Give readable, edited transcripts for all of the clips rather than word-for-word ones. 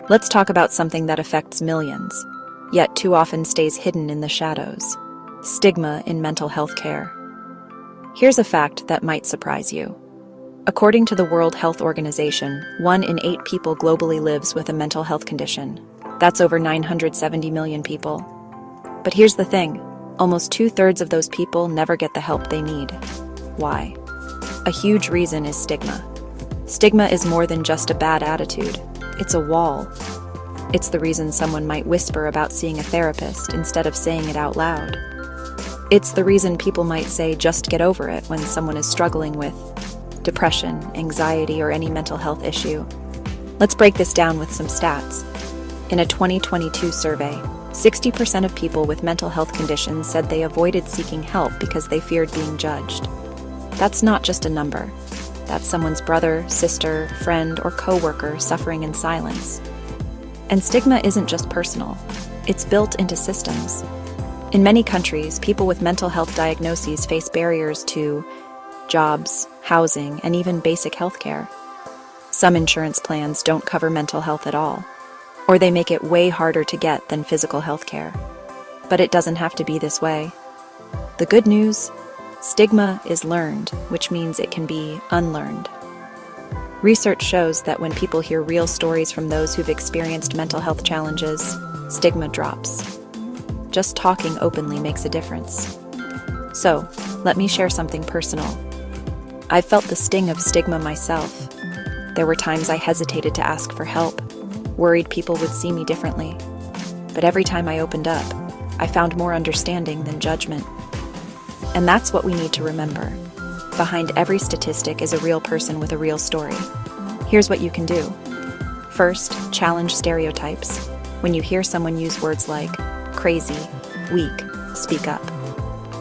Let's talk about something that affects millions, yet too often stays hidden in the shadows: stigma in mental health care. Here's a fact that might surprise you. According to the World Health Organization, 1 in 8 people globally lives with a mental health condition. That's over 970 million people. But here's the thing, almost 2/3 of those people never get the help they need. Why? A huge reason is stigma. Stigma is more than just a bad attitude. It's a wall. It's the reason someone might whisper about seeing a therapist instead of saying it out loud. It's the reason people might say just get over it when someone is struggling with depression, anxiety, or any mental health issue. Let's break this down with some stats. In a 2022 survey, 60% of people with mental health conditions said they avoided seeking help because they feared being judged. That's not just a number. That's someone's brother, sister, friend, or coworker suffering in silence. And stigma isn't just personal. It's built into systems. In many countries, people with mental health diagnoses face barriers to jobs, housing, and even basic health care. Some insurance plans don't cover mental health at all, or they make it way harder to get than physical health care. But it doesn't have to be this way. The good news: stigma is learned, which means it can be unlearned. Research shows that when people hear real stories from those who've experienced mental health challenges, stigma drops. Just talking openly makes a difference. So, let me share something personal. I've felt the sting of stigma myself. There were times I hesitated to ask for help, worried people would see me differently. But every time I opened up, I found more understanding than judgment. And that's what we need to remember. Behind every statistic is a real person with a real story. Here's what you can do. First, challenge stereotypes. When you hear someone use words like crazy, weak, speak up.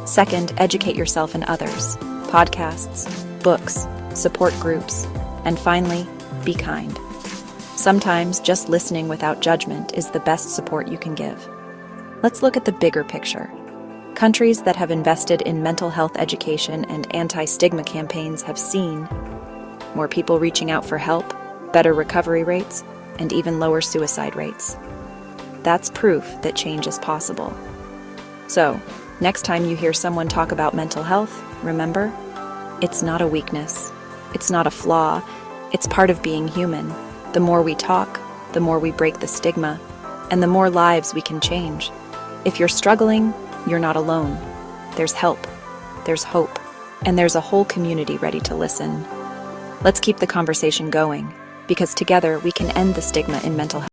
Second, educate yourself and others. Podcasts, books, support groups. And finally, be kind. Sometimes just listening without judgment is the best support you can give. Let's look at the bigger picture. Countries that have invested in mental health education and anti-stigma campaigns have seen more people reaching out for help, better recovery rates, and even lower suicide rates. That's proof that change is possible. So, next time you hear someone talk about mental health, remember, it's not a weakness. It's not a flaw. It's part of being human. The more we talk, the more we break the stigma, and the more lives we can change. If you're struggling, you're not alone. There's help, there's hope, and there's a whole community ready to listen. Let's keep the conversation going, because together we can end the stigma in mental health.